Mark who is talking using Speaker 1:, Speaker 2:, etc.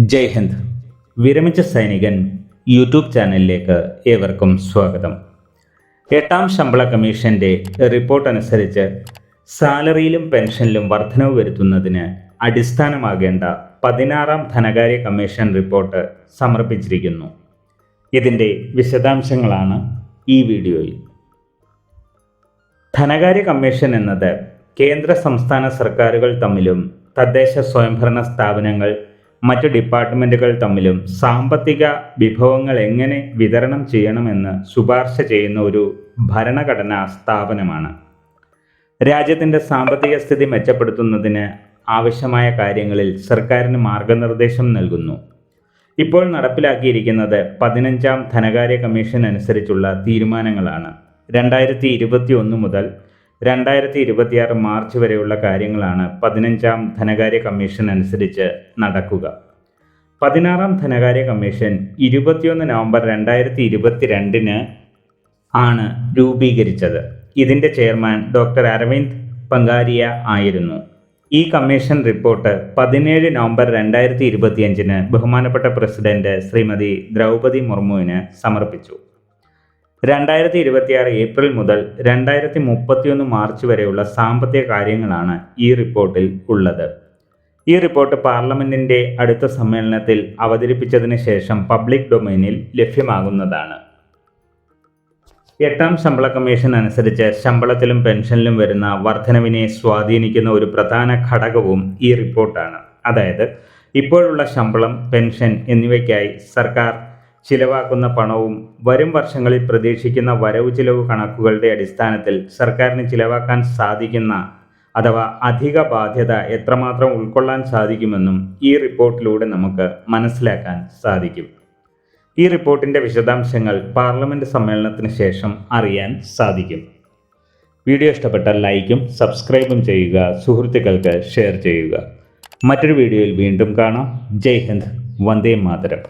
Speaker 1: ജയ് ഹിന്ദ്. വിരമിച്ച സൈനികൻ യൂട്യൂബ് ചാനലിലേക്ക് ഏവർക്കും സ്വാഗതം. 8ാം ശമ്പള കമ്മീഷന്റെ റിപ്പോർട്ട് അനുസരിച്ച് സാലറിയിലും പെൻഷനിലും വർധനവ് വരുത്തുന്നതിന് അടിസ്ഥാനമാകേണ്ട 16ാം ധനകാര്യ കമ്മീഷൻ റിപ്പോർട്ട് സമർപ്പിച്ചിരിക്കുന്നു. ഇതിൻ്റെ വിശദാംശങ്ങളാണ് ഈ വീഡിയോയിൽ. ധനകാര്യ കമ്മീഷൻ എന്നത് കേന്ദ്ര സംസ്ഥാന സർക്കാരുകൾ തമ്മിലും തദ്ദേശ സ്വയംഭരണ സ്ഥാപനങ്ങൾ മറ്റ് ഡിപ്പാർട്ട്മെൻറ്റുകൾ തമ്മിലും സാമ്പത്തിക വിഭവങ്ങൾ എങ്ങനെ വിതരണം ചെയ്യണമെന്ന് ശുപാർശ ചെയ്യുന്ന ഒരു ഭരണഘടനാ സ്ഥാപനമാണ്. രാജ്യത്തിൻ്റെ സാമ്പത്തിക സ്ഥിതി മെച്ചപ്പെടുത്തുന്നതിന് ആവശ്യമായ കാര്യങ്ങളിൽ സർക്കാരിന് മാർഗനിർദ്ദേശം നൽകുന്നു. ഇപ്പോൾ നടപ്പിലാക്കിയിരിക്കുന്നത് 15ാം ധനകാര്യ കമ്മീഷൻ അനുസരിച്ചുള്ള തീരുമാനങ്ങളാണ്. 2021 മുതൽ 2026 മാർച്ച് വരെയുള്ള കാര്യങ്ങളാണ് 15ാം ധനകാര്യ കമ്മീഷൻ അനുസരിച്ച് നടക്കുക. 16ാം ധനകാര്യ കമ്മീഷൻ 21 നവംബർ 2022 ആണ് രൂപീകരിച്ചത്. ഇതിൻ്റെ ചെയർമാൻ ഡോക്ടർ അരവിന്ദ് പങ്കാരിയ ആയിരുന്നു. ഈ കമ്മീഷൻ റിപ്പോർട്ട് 17 നവംബർ 2025 ബഹുമാനപ്പെട്ട പ്രസിഡന്റ് ശ്രീമതി ദ്രൗപദി മുർമുവിന് സമർപ്പിച്ചു. 2026 ഏപ്രിൽ മുതൽ 2031 മാർച്ച് വരെയുള്ള സാമ്പത്തിക കാര്യങ്ങളാണ് ഈ റിപ്പോർട്ടിൽ ഉള്ളത്. ഈ റിപ്പോർട്ട് പാർലമെന്റിന്റെ അടുത്ത സമ്മേളനത്തിൽ അവതരിപ്പിച്ചതിന് ശേഷം പബ്ലിക് ഡൊമൈനിൽ ലഭ്യമാകുന്നതാണ്. 8ാം ശമ്പള കമ്മീഷൻ അനുസരിച്ച് ശമ്പളത്തിലും പെൻഷനിലും വരുന്ന വർധനവിനെ സ്വാധീനിക്കുന്ന ഒരു പ്രധാന ഘടകവും ഈ റിപ്പോർട്ടാണ്. അതായത് ഇപ്പോഴുള്ള ശമ്പളം, പെൻഷൻ എന്നിവയ്ക്കായി സർക്കാർ ചിലവാക്കുന്ന പണവും വരും വർഷങ്ങളിൽ പ്രതീക്ഷിക്കുന്ന വരവ് ചിലവ് കണക്കുകളുടെ അടിസ്ഥാനത്തിൽ സർക്കാരിന് ചിലവാക്കാൻ സാധിക്കുന്ന അഥവാ അധിക ബാധ്യത എത്രമാത്രം ഉൾക്കൊള്ളാൻ സാധിക്കുമെന്നും ഈ റിപ്പോർട്ടിലൂടെ നമുക്ക് മനസ്സിലാക്കാൻ സാധിക്കും. ഈ റിപ്പോർട്ടിൻ്റെ വിശദാംശങ്ങൾ പാർലമെൻറ്റ് സമ്മേളനത്തിന് ശേഷം അറിയാൻ സാധിക്കും. വീഡിയോ ഇഷ്ടപ്പെട്ടാൽ ലൈക്കും സബ്സ്ക്രൈബും ചെയ്യുക, സുഹൃത്തുക്കൾക്ക് ഷെയർ ചെയ്യുക. മറ്റൊരു വീഡിയോയിൽ വീണ്ടും കാണാം. ജയ് ഹിന്ദ്, വന്ദേ മാതരം.